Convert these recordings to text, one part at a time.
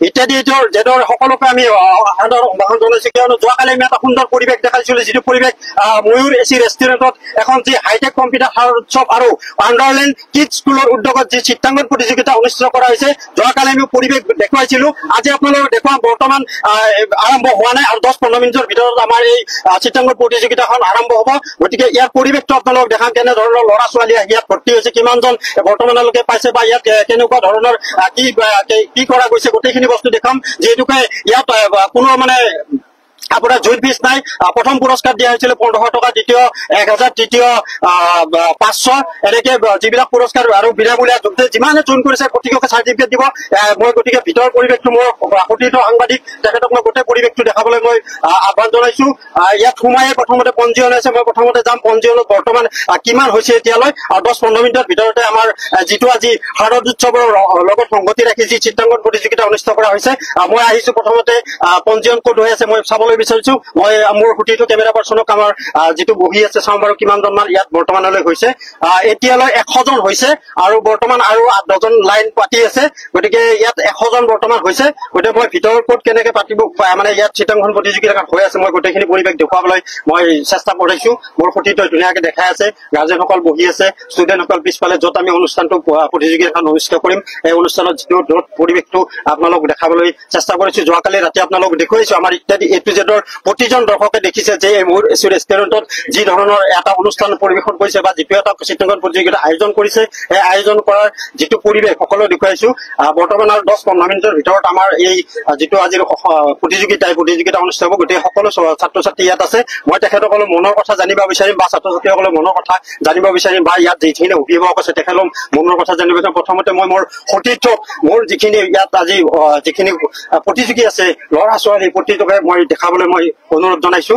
ইত্যাদি যেদৰে সকলোকে আমি আদৰ সম্ভাষণ জনাইছো কিয়নো যোৱাকালি আমি এটা সুন্দৰ পৰিৱেশ দেখাইছিলো যিটো পৰিৱেশ ময়ূৰ এচি ৰেষ্টুৰেণ্টত এখন যি হাইটেক কম্পিউটাৰ উৎসৱ আৰু আণ্ডাৰলেণ্ড কিড স্কুলৰ উদ্যোগত যি চিত্ৰাংকন প্ৰতিযোগিতা অনুষ্ঠিত কৰা হৈছে যোৱাকালি আমি পৰিৱেশ দেখুৱাইছিলো আজি আপোনালোকক দেখুৱাম বৰ্তমান আৰম্ভ হোৱা নাই আৰু 10-15 মিনিটৰ ভিতৰত আমাৰ এই চিত্ৰাংকন প্ৰতিযোগিতাখন আৰম্ভ হ'ব গতিকে ইয়াৰ পৰিৱেশটো আপোনালোকক দেখাম কেনেধৰণৰ ল'ৰা ছোৱালী আহি ইয়াত ভৰ্তি হৈছে কিমানজন বৰ্তমানলৈকে পাইছে বা ইয়াত কেনেকুৱা ধৰণৰ কি কৰা গৈছে গোটেইখিনি বস্তু দেখাম যিহেতুকে ইয়াত কোনো মানে আপোনাৰ জুইত বিচ নাই প্ৰথম পুৰস্কাৰ দিয়া হৈছিল 1500 টকা দ্বিতীয় 1000 তৃতীয় 500 এনেকে যিবিলাক পুৰস্কাৰ আৰু বিনামূলীয়া যিমানে জইন কৰিছে প্ৰতিকে চাৰ্টিফিকেট দিব মই গতিকে ভিতৰৰ পৰিৱেশটো মোৰ প্ৰতিটো সাংবাদিক তেখেতক মই গোটেই পৰিৱেশটো দেখাবলৈ মই আহ্বান জনাইছো ইয়াত সোমাই প্ৰথমতে পঞ্জীয়ন আছে মই প্ৰথমতে যাম পঞ্জীয়নত বৰ্তমান কিমান হৈছে এতিয়ালৈ আৰু 10-15 মিনিটৰ ভিতৰতে আমাৰ যিটো আজি শাৰদ উৎসৱৰ লগত সংগতি ৰাখি যি চিত্ৰাংকন প্ৰতিযোগিতা অনুষ্ঠিত কৰা হৈছে মই আহিছো প্ৰথমতে পঞ্জীয়ন ক'ত হৈ আছে মই চাবলৈ বিচাৰিছো মই মোৰ হুটিটো কেমেৰা পাৰ্চনক আমাৰ যিটো বহি আছে চাওঁ বাৰু কিমানজন মান ইয়াত বৰ্তমানলৈ হৈছে এতিয়ালৈ 100 জন হৈছে আৰু বৰ্তমান আৰু 8 জন লাইন পাতি আছে গতিকে ইয়াত 100 জন বৰ্তমান হৈছে গতিকে মই ভিতৰৰ ক'ত কেনেকে পাতিব মানে ইয়াত চিত্ৰাংকন প্ৰতিযোগিতা হৈ আছে মই গোটেইখিনি পৰিৱেশ দেখুৱাবলৈ মই চেষ্টা কৰিছো মোৰ হুটিটো ধুনীয়াকৈ দেখাই আছে গাৰ্জেনসকল বহি আছে ষ্টুডেণ্টসকল পিছফালে য'ত আমি অনুষ্ঠানটো প্ৰতিযোগিতাখন অনুষ্ঠিত কৰিম এই অনুষ্ঠানত যিটো পৰিৱেশটো আপোনালোক দেখাবলৈ চেষ্টা কৰিছো যোৱাকালি ৰাতি আপোনালোক দেখুৱাইছো আমাৰ ইত্যাদি এ টু জেডৰ প্ৰতিজন দৰ্শকে দেখিছে যে এই ময়ূৰ এচি ৰেষ্টুৰেণ্টত যি ধৰণৰ এটা অনুষ্ঠান পৰিৱেশন কৰিছে বা যিটো এটা চিত্ৰাংকন প্ৰতিযোগিতা আয়োজন কৰিছে এই আয়োজন কৰাৰ যিটো পৰিৱেশ সকলো দেখুৱাইছো বৰ্তমান আৰু 10-15 মিনিটৰ ভিতৰত আমাৰ এই যিটো আজিৰ প্ৰতিযোগিতা অনুষ্ঠিত হ'ব গোটেই সকলো ছাত্ৰ ছাত্ৰী ইয়াত আছে মই তেখেতসকলৰ মনৰ কথা জানিব বিচাৰিম বা ছাত্ৰ ছাত্ৰীসকলৰ মনৰ কথা জানিব বিচাৰিম বা ইয়াত যিখিনি অভিভাৱক আছে তেখেতৰ মনৰ কথা জানিব বিচাৰিম প্ৰথমতে মই মোৰ সতীৰ্থক মোৰ যিখিনি ইয়াত আজি যিখিনি প্ৰতিযোগী আছে ল'ৰা ছোৱালী প্ৰতিটোকে মই দেখাবলৈ মই অনুৰোধ জনাইছো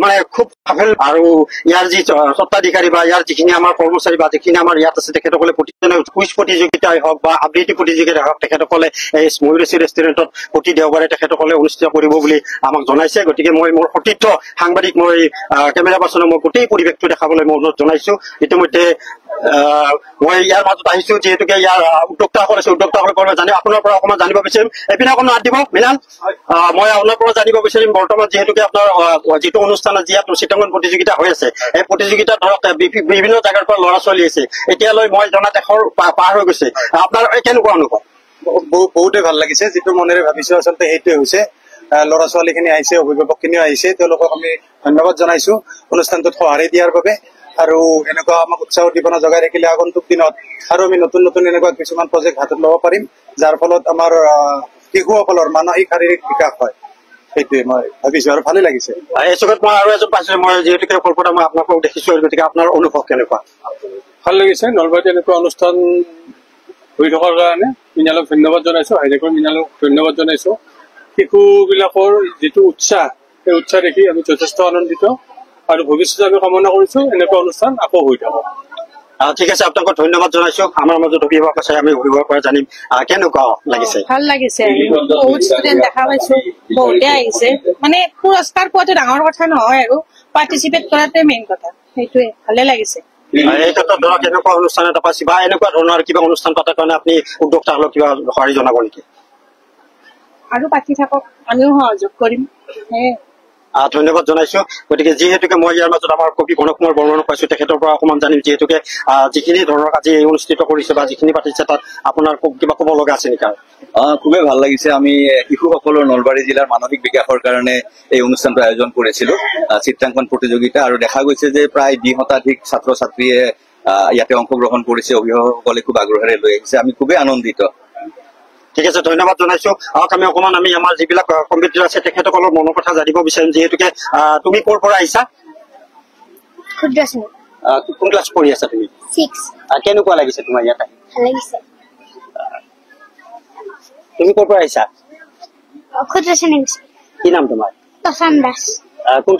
মানে খুব আভেল আৰু ইয়াৰ যি স্বত্বাধিকাৰী বা ইয়াৰ যিখিনি আমাৰ কৰ্মচাৰী বা যিখিনি আমাৰ ইয়াত আছে তেখেতসকলে প্ৰতিজনে কুইজ প্ৰতিযোগিতাই হওক বা আবৃত্তি প্ৰতিযোগিতাই হওক তেখেতসকলে এই ময়ূৰ এচি ৰেষ্টুৰেণ্টত প্ৰতি দেওবাৰে তেখেতসকলে অনুষ্ঠিত কৰিব বুলি আমাক জনাইছে গতিকে মই মোৰ সতীৰ্থ সাংবাদিক মই কেমেৰা পাৰ্চনক মই গোটেই পৰিৱেশটো দেখাবলৈ মই অনুৰোধ জনাইছো ইতিমধ্যে মই ইয়াৰ মাজত আহিছো যিহেতুকে ইয়াৰ উদ্যোক্তাসকল আছে উদ্যোক্তাসকলে জানিব আপোনাৰ পৰা অকণমান জানিব বিচাৰিম এপিনে অকণমান মাত দিব মৃণাল মই আপোনাৰ পৰা জানিব বিচাৰিম বৰ্তমান যিহেতুকে আপোনাৰ যিটো অনুষ্ঠানত যি চিত্ৰাংকন প্ৰতিযোগিতা হৈ আছে এই প্ৰতিযোগিতাত ধৰক বিভিন্ন জাগাৰ পৰা ল'ৰা ছোৱালী আছে এতিয়ালৈ মই জনাত 100 পাৰ হৈ গৈছে আপোনাৰ কেনেকুৱা অনুভৱ বহুতে ভাল লাগিছে যিটো মনেৰে ভাবিছো আচলতে সেইটোৱে হৈছে ল'ৰা ছোৱালীখিনি আহিছে অভিভাৱকখিনিও আহিছে তেওঁলোকক আমি ধন্যবাদ জনাইছো অনুষ্ঠানটোত সঁহাৰি দিয়াৰ বাবে আৰু এনেকুৱা আমাক উৎসাহ উদ্দীপনা জগাই ৰাখিলে আগন্তুক দিনত আৰু আমি নতুন নতুন এনেকুৱা কিছুমান প্ৰজেক্ট হাতত ল'ব পাৰিম যাৰ ফলত আমাৰ শিশুসকলৰ মানসিক শাৰীৰিক বিকাশ হয় সেইটোৱে মই ভাবিছো আৰু ভালেই লাগিছে এই চকত মই আৰু এজন পাইছো মই যিহেতুকে কলকাতা মই আপোনালোকক দেখিছো গতিকে আপোনাৰ অনুভৱ কেনেকুৱা ভাল লাগিছে নলবাৰীত এনেকুৱা অনুষ্ঠান হৈ থকাৰ কাৰণে মৃণালক ধন্যবাদ জনাইছো হাইজেকৰ মৃণালক ধন্যবাদ জনাইছো শিশুবিলাকৰ যিটো উৎসাহ সেই উৎসাহ দেখি আমি যথেষ্ট আনন্দিত আৰু ভৱিষ্যতে আমি কামনা কৰিছো এনেকুৱা অনুষ্ঠান আকৌ হৈ থাকক ঠিক আছে আপোনাক ধন্যবাদ জনাইছো আমাৰ মাজত অভিভাৱক আছে আমি অভিভাৱকৰ পৰা জানিম কেনেকুৱা লাগিছে ভাল লাগিছে বহুত ষ্টুডেণ্ট দেখা পাইছো বহুতে আহিছে মানে পুৰস্কাৰ পোৱাটো ডাঙৰ কথা নহয় আৰু পাৰ্টিচিপেট কৰাটোৱে মেইন কথা সেইটোৱে ভালে লাগিছে এই ক্ষেত্ৰত ধৰক এনেকুৱা অনুষ্ঠান এটা পাইছে বা এনেকুৱা ধৰণৰ কিবা অনুষ্ঠান পতাৰ কাৰণে আপুনি উদ্যোক্তাসকলক কিবা সঁহাৰি জনাব নেকি আৰু পাতি থাকক আমিও সহযোগ কৰিম ধন্যবাদ জনাইছো গতিকে যিহেতুকে মই ইয়াৰ মাজত আমাৰ কবি গণক কুমাৰ বৰ্মনক পাইছো তেখেতৰ পৰা অকণমান জানিম যিহেতুকে যিখিনি ধৰণৰ আজি অনুষ্ঠিত কৰিছে বা যিখিনি পাতিছে তাত আপোনাৰ কিবা ক'ব লগা আছে নেকি খুবেই ভাল লাগিছে আমি শিশুসকলৰ নলবাৰী জিলাৰ মানসিক বিকাশৰ কাৰণে এই অনুষ্ঠানটো আয়োজন কৰিছিলো চিত্ৰাংকন প্ৰতিযোগিতা আৰু দেখা গৈছে যে প্ৰায় 2 শতাধিক ছাত্ৰ ছাত্ৰীয়ে ইয়াতে অংশগ্ৰহণ কৰিছে অভিভাৱকসকলে খুব আগ্ৰহেৰে লৈ আহিছে আমি খুবেই আনন্দিত ঠিক আছে ধন্যবাদ জনাইছো আমি অকণমান আমি আমাৰ যিবিলাক কম্পিউটাৰ আছে তেখেতসকলৰ মনৰ কথা জানিব বিচাৰিম যিহেতুকে তুমি ক'ৰ পৰা আহিছা কোন ক্লাছ পঢ়ি আছা তুমি 6 কেনেকুৱা লাগিছে তোমাৰ ইয়াত ভাল লাগিছে তুমি ক'ৰ পৰা আহিছা কি নাম তোমাৰ তচন দাস কোন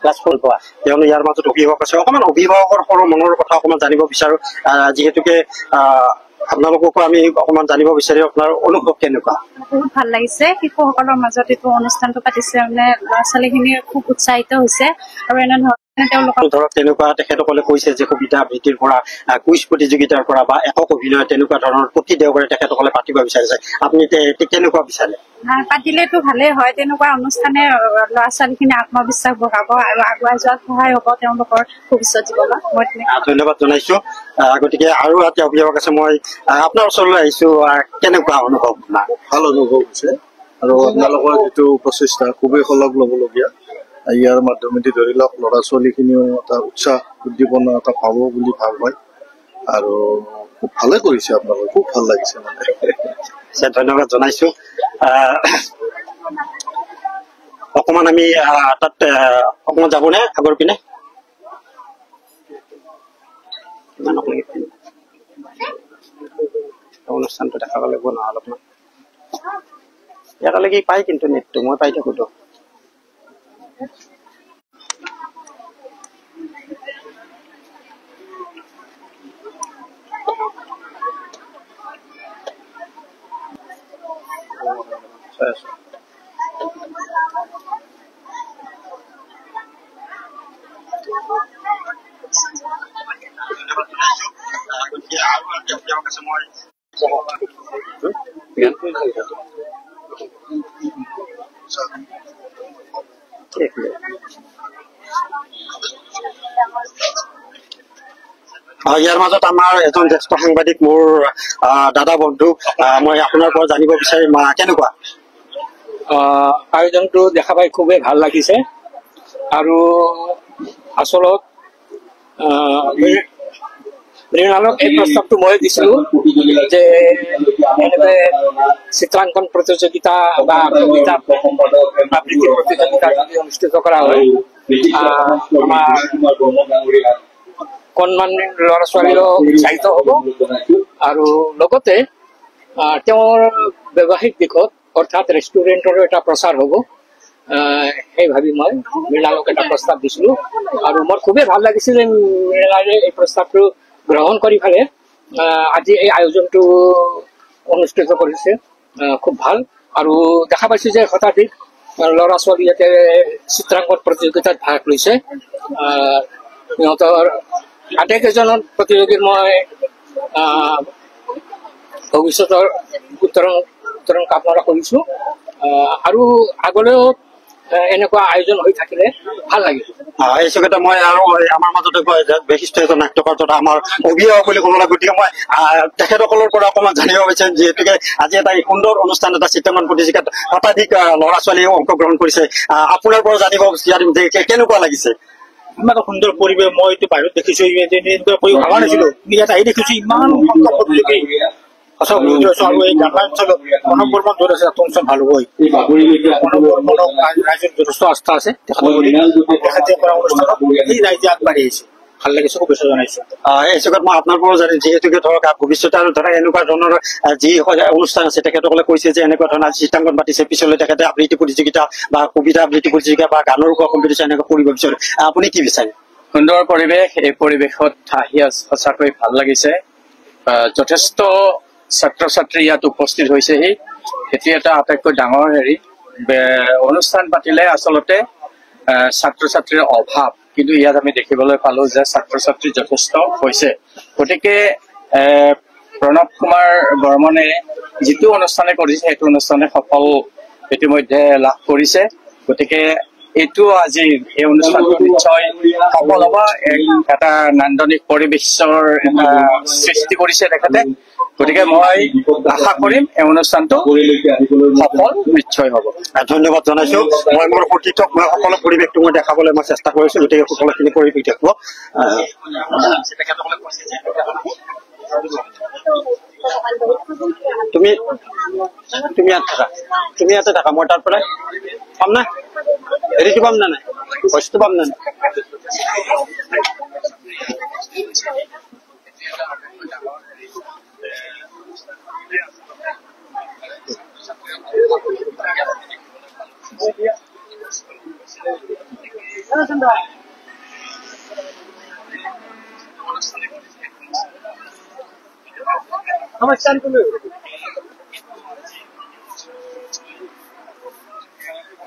ক্লাছ 4 পোৱা কিয়নো ইয়াৰ মাজত অভিভাৱক আছে অকণমান অভিভাৱকৰ সৰু মনৰ কথা অকণমান জানিব বিচাৰো যিহেতুকে আপোনালোককো আমি অকমান জানিব বিচাৰি আপোনাৰ অনুভৱ কেনেকুৱা? বহুত ভাল লাগিছে, শিশুসকলৰ মাজত এইটো অনুষ্ঠানটো পাতিছে মানে ল'ৰা ছোৱালীখিনি খুব উৎসাহিত হৈছে আৰু এনেধৰণে তেওঁলোকৰ ধৰক তেনেকুৱা তেখেতসকলে কৈছে যে কবিতা আবৃত্তিৰ পৰা কুইজ প্ৰতিযোগিতাৰ পৰা বা একক অভিনয় তেনেকুৱা ধৰণৰ প্ৰতি দেওবাৰে তেখেতসকলে পাতিব বিচাৰিছে, আপুনি কেনেকুৱা বিচাৰে? পাতিলেতো ভালেই হয়, তেনেকুৱা অনুষ্ঠানে ল'ৰা ছোৱালীখিনি আত্মবিশ্বাস বঢ়াব আৰু আগুৱাই যোৱাত সহায় হ'ব তেওঁলোকৰ ভৱিষ্যত জীৱনত। মই ধন্যবাদ জনাইছো। গতিকে আৰু এটা অভিভাৱক আছে, মই আপোনাৰ ওচৰলৈ আহিছো, কেনেকুৱা অনুভৱ? ভাল অনুভৱ হৈছে আৰু আপোনালোকৰ যিটো প্ৰচেষ্টা খুবেই শলাগ ল'বলগীয়া। ইয়াৰ মাধ্যমেদি ধৰি লওক ল'ৰা ছোৱালীখিনিও এটা উৎসাহ উদ্দীপনা এটা পাব বুলি ভাল হয় আৰু খুব ভালে কৰিছে আপোনালোকে, খুব ভাল লাগিছে মানে। ধন্যবাদ জনাইছো। অকমান আমি তাত অকমান যাবনে আগৰ পিনে? অনুষ্ঠানটো দেখা পালে নহয় অলপমান ইয়ালৈকে পাই, কিন্তু নেটটো মই পাই থাকোতো। ইয়াৰ মাজত আমাৰ এজন জ্যেষ্ঠ সাংবাদিক, মোৰ দাদা বন্ধু, মই আপোনাৰ পৰা জানিব বিচাৰিম কেনেকুৱা আয়োজনটো দেখা পাই খুবেই ভাল লাগিছে আৰু আচলত মৃণালক এই প্ৰস্তাৱটো মই দিছিলো যে এনেকৈ চিত্ৰাংকন প্ৰতিযোগিতা বা কবিতা আবৃত্তি প্ৰতিযোগিতা যদি অনুষ্ঠিত কৰা হয়, আমাৰ অকণমান ল'ৰা ছোৱালীও উৎসাহিত হ'ব আৰু লগতে তেওঁৰ ব্যৱসায়িক দিশত অৰ্থাৎ ৰেষ্টুৰেণ্টৰো এটা প্ৰচাৰ হ'ব। সেই ভাবি মই মৃণালক এটা প্ৰস্তাৱ দিছিলো আৰু মোৰ খুবেই ভাল লাগিছিলে মৃণালে এই প্ৰস্তাৱটো গ্ৰহণ কৰি পেলাই আজি এই আয়োজনটো অনুষ্ঠিত কৰিছে। খুব ভাল আৰু দেখা পাইছো যে শতাধিক ল'ৰা ছোৱালী ইয়াতে চিত্ৰাংকন প্ৰতিযোগিতাত ভাগ লৈছে। সিহঁতৰ আটাইকেইজন প্ৰতিযোগীৰ মই ভৱিষ্যতৰ উত্তৰণ কামনা কৰিছো আৰু আগলৈও এনেকুৱা আয়োজন হৈ থাকিলে ভাল লাগিব। এই চুকেতে মই আৰু আমাৰ মাজতে বিশিষ্ট এজন নাট্যকাৰ তথা আমাৰ অভিভাৱক বুলি ক'ব লাগে, গতিকে মই তেখেতসকলৰ পৰা অকণমান জানিব বিচাৰিম, যিহেতুকে আজি এটা সুন্দৰ অনুষ্ঠান, এটা চিত্ৰাংকন প্ৰতিযোগিতাত শতাধিক ল'ৰা ছোৱালীয়েও অংশগ্ৰহণ কৰিছে, আপোনাৰ পৰা জানিব বিচাৰিম যে কেনেকুৱা লাগিছে? ইমান এটা সুন্দৰ পৰিৱেশ, মই এইটো বাহিৰত দেখিছো, কৰি ভবা নাছিলো, ইয়াত আহি দেখিছো ইমান প্ৰতিযোগী আৰু এই গ্ৰামাঞ্চলত প্ৰণৱ বৰ্মন য'ত আছে তাতো অনুষ্ঠান ভাল হ'বই। প্ৰণৱ বৰ্মনক ৰাইজৰ যথেষ্ট আস্থা আছে, তেখেতে কৰা অনুষ্ঠানত এই ৰাইজে আগবাঢ়ি আহিছে, ভাল লাগিছে, শুভেচ্ছা জনাইছো। এই চুকত মই আপোনাৰ পৰাও জানিম, যিহেতুকে ধৰক ভৱিষ্যতে আৰু ধৰক এনেকুৱা ধৰণৰ যি অনুষ্ঠান আছে, তেখেতসকলে কৈছে যে এনেকুৱা ধৰণৰ চিত্ৰাংকন পাতিছে, পিছলৈ তেখেতে আবৃত্তি প্ৰতিযোগিতা বা কবিতা আবৃত্তি প্ৰতিযোগিতা বা গানৰ কম্পিটিশ্যন এনেকুৱা কৰিব বিচাৰে, আপুনি কি বিচাৰে? সুন্দৰ পৰিৱেশ, এই পৰিৱেশত আহি সঁচাকৈ ভাল লাগিছে। যথেষ্ট ছাত্ৰ ছাত্ৰী ইয়াত উপস্থিত হৈছেহি, সেইটো এটা আটাইতকৈ ডাঙৰ অনুষ্ঠান পাতিলে আচলতে ছাত্ৰ ছাত্ৰীৰ অভাৱ, কিন্তু ইয়াত আমি দেখিবলৈ পালো যে ছাত্ৰ ছাত্ৰী যথেষ্ট হৈছে। গতিকে প্ৰণৱ কুমাৰ বৰ্মনে যিটো অনুষ্ঠানে কৰিছে সেইটো অনুষ্ঠানে সফল ইতিমধ্যে লাভ কৰিছে। গতিকে এইটো আজি এই অনুষ্ঠানটো নিশ্চয় সফল হ'ব, এটা নান্দনিক পৰিৱেশৰ এটা সৃষ্টি কৰিছে তেখেতে। গতিকে মই আশা কৰিম এই অনুষ্ঠানটো সফল নিশ্চয় হ'ব। ধন্যবাদ জনাইছো। মই মোৰ অতীতক মই সকলো পৰিৱেশটো মই দেখাবলৈ মই চেষ্টা কৰিছো, গতিকে সকলোখিনি পৰিৱেশ দেখুৱাব। তুমি ইয়াতে থাকা, মই তাৰ পৰাই পাম না, হেৰিটো পাম না নাই, বস্তু পাম না নাই?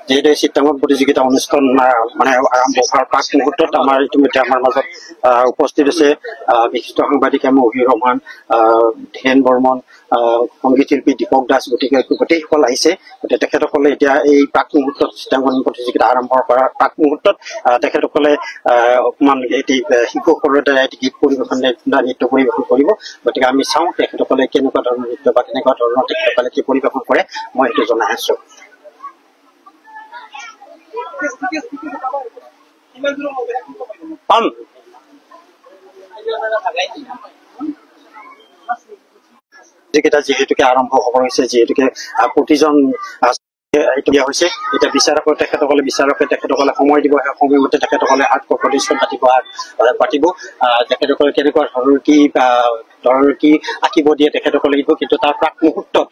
যিহেতু চিত্ৰাংকন প্ৰতিযোগিতা অনুষ্ঠান মানে আৰম্ভ হোৱাৰ পাঁচ মুহূৰ্তত আমাৰ ইতিমধ্যে আমাৰ মাজত উপস্থিত আছে বিশিষ্ট সাংবাদিক মহিৰ ৰহমান, ধীৰেন বৰ্মন, সংগীত শিল্পী দীপক দাস, গতিকে গোটেইসকল আহিছে। গতিকে তেখেতসকলে এতিয়া এই প্ৰাক মুহূৰ্তত চিত্ৰাংকন প্ৰতিযোগিতা আৰম্ভ কৰাৰ প্ৰাক মুহূৰ্তত তেখেতসকলে অকণমান এটি শিশুসকলৰ দ্বাৰা এটি গীত পৰিৱেশন নৃত্য পৰিৱেশন কৰিব। গতিকে আমি চাওঁ তেখেতসকলে কেনেকুৱা ধৰণৰ নৃত্য বা কেনেকুৱা ধৰণৰ তেখেতসকলে কি পৰিৱেশন কৰে, মই সেইটো জনাই আছো। যিকেইটা যিহেতুকে আৰম্ভ হ'ব হৈছে, যিহেতুকে প্ৰতিজন দিয়া হৈছে, এতিয়া বিচাৰকে তেখেতসকলে সময় দিব, সেই সময়মতে তেখেতসকলে প্ৰতিষ্ঠান পাতিব। তেখেতসকলে কেনেকুৱা ধৰণৰ কি আঁকিব দিয়ে তেখেতসকলে দিব। কিন্তু তাৰ প্ৰাক মুহূৰ্তত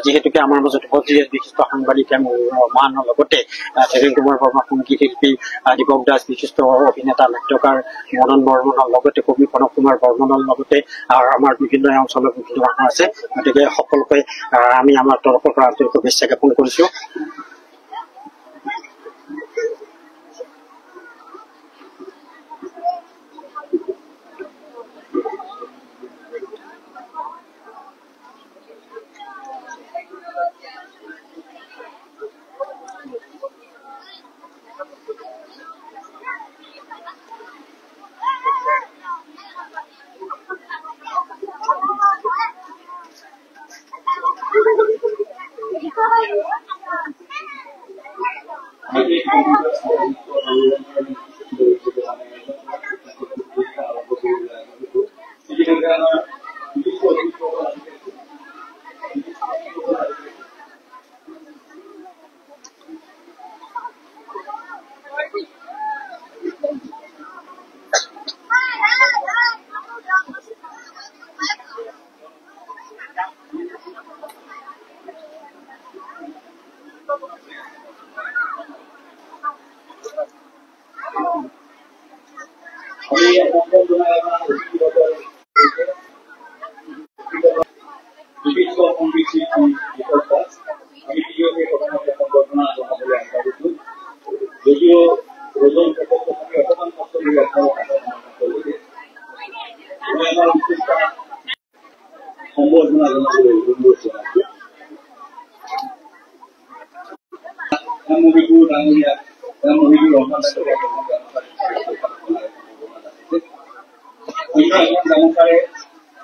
যিহেতুকে আমাৰ মাজত উপস্থিত বিশিষ্ট সাংবাদিক ৰহমানৰ লগতে ধীৰেন কুমাৰ বৰ্মা, সংগীত শিল্পী দীপক দাস, বিশিষ্ট অভিনেতা নাট্যকাৰ মদন বৰ্মনৰ লগতে কবি প্ৰণৱ কুমাৰ বৰ্মনৰ লগতে আমাৰ বিভিন্ন অঞ্চলৰ বিভিন্ন মানুহ আছে। গতিকে সকলোকে আমি আমাৰ তৰফৰ পৰা আন্তৰিক শুভেচ্ছা জ্ঞাপন কৰিছো।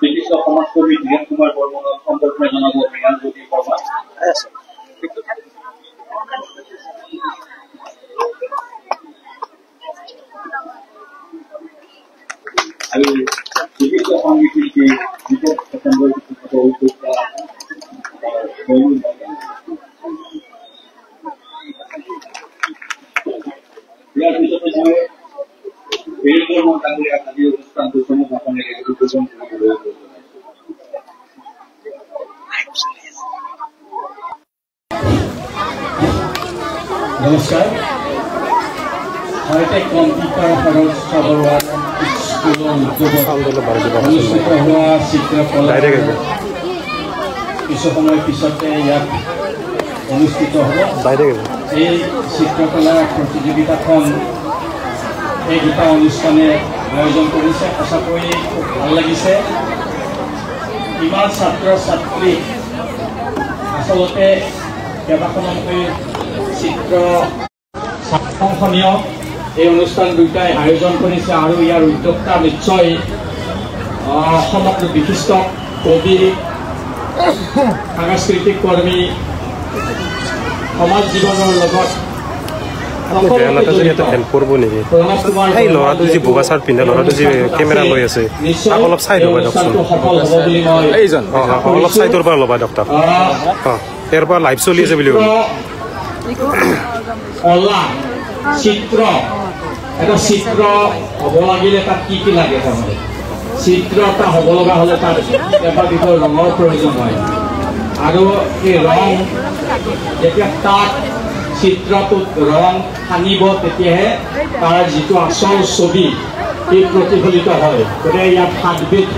বিশিষ্ট সমাজকৰ্মী ধীৰেন কুমাৰ বৰ্মনৰ সম্বৰ্ধনা জনাব মৃণালজ্যোতি বৰ্মা। আৰু বিশিষ্ট সংগীত শিল্পী দীপক চন্দ্ৰ ইয়াৰ পিছতে মই ধীৰেন বৰ্মন ডাঙৰীয়া আজি অনুষ্ঠানটো চমুভাষণেৰে উদ্বোধন কৰিবলৈ নমস্কাৰ। হাইটেক কম্পিউটাৰ খৰচ চহৰৰ স্কুলৰ উদ্যোগত অনুষ্ঠিত হোৱা চিত্ৰকলা কিছু সময় পিছতে ইয়াত অনুষ্ঠিত হ'ব। এই চিত্ৰকলা প্ৰতিযোগিতাখন এই দুটা অনুষ্ঠানে আয়োজন কৰিছে। সঁচাকৈ খুব ভাল লাগিছে। ইমান ছাত্ৰ ছাত্ৰী আচলতে কেইবাখনকৈ চিত্ৰ সংসদীয় এই অনুষ্ঠান দুটাই আয়োজন কৰিছে আৰু ইয়াৰ উদ্যোক্তা নিশ্চয় সমগ্ৰ বিশিষ্ট কবি, সাংস্কৃতিক কৰ্মী, সমাজ জীৱনৰ লগত ল'ৰাটো যি বগা চাৰ্ট পিন্ধে, ল'ৰাটো যি কেমেৰা লৈ আছে, তাক অলপ চাই ল'বা দিয়কচোন। অলপ চাইডৰ পৰা ল'বা দিয়ক তাক। ইয়াৰ পৰা লাইভ চলি আছে বুলি কলা চিত্ৰ, এটা চিত্ৰ হ'ব লাগিলে তাত কি কি লাগে? তাৰমানে চিত্ৰ এটা হ'ব লগা হ'লে তাত কেইবাবিধ ৰঙৰ প্ৰয়োজন হয়। আৰু এই ৰং যেতিয়া তাত চিত্ৰটোত ৰং সানিব তেতিয়াহে তাৰ যিটো আচল ছবি সেই প্ৰতিফলিত হয়। গতিকে ইয়াত 7বিধ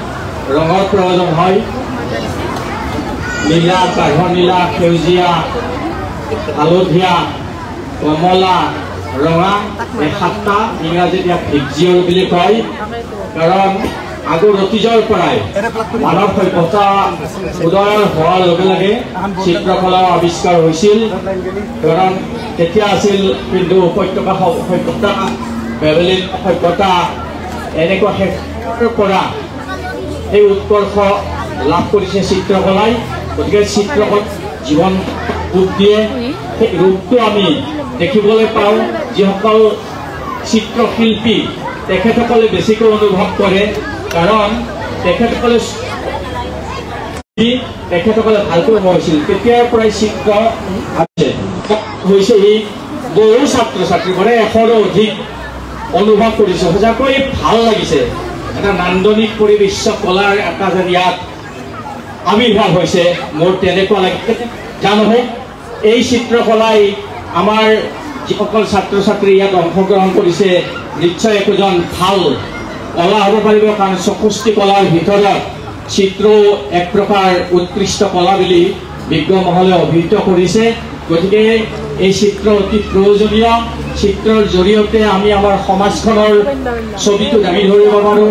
ৰঙৰ প্ৰয়োজন হয়। নীলা, গাঢ় নীলা, সেউজীয়া, হালধীয়া, কমলা, ৰঙা, এই 7টা ইংৰাজীত ইয়াক ভিজিঅল বুলি কয়। কাৰণ আগৰ অতীজৰ পৰাই মানৱ সভ্যতা উদয় হোৱাৰ লগে লগে চিত্ৰকলাও আৱিষ্কাৰ হৈছিল। কাৰণ তেতিয়া আছিল কিন্তু উপত্যকা সভ্যতা, বেবেলিয়ন সভ্যতা এনেকুৱা শেষৰ পৰা সেই উৎকৰ্ষ লাভ কৰিছে চিত্ৰকলাই। গতিকে চিত্ৰকলাত জীৱন ৰূপ দিয়ে। সেই ৰূপটো আমি দেখিবলৈ পাওঁ যিসকল চিত্ৰশিল্পী তেখেতসকলে বেছিকৈ অনুভৱ কৰে। কাৰণ তেখেতসকলে ভালকৈ হৈছিল তেতিয়াৰ পৰাই চিত্ৰ আছে হৈছে। এই বহু ছাত্ৰ ছাত্ৰী মানে 100ৰো অধিক অনুভৱ কৰিছে। সঁচাকৈ ভাল লাগিছে। এটা নান্দনিক পৰিবেশ কলাৰ এটা যেন ইয়াত আবিৰ্ভাৱ হৈছে, মোৰ তেনেকুৱা লাগে। জানো এই চিত্ৰকলাই আমাৰ যিসকল ছাত্ৰ ছাত্ৰী ইয়াত অংশগ্ৰহণ কৰিছে নিশ্চয় একোজন ভাল কলা হ'ব পাৰিব। কাৰণ 64 কলাৰ ভিতৰত চিত্ৰ এক প্ৰকাৰ উৎকৃষ্ট কলা বুলি বিজ্ঞ মহলে অভিহিত কৰিছে। গতিকে এই চিত্ৰ অতি প্ৰয়োজনীয়। চিত্ৰৰ জৰিয়তে আমি আমাৰ সমাজখনৰ ছবিটো দাঙি ধৰিব পাৰোঁ।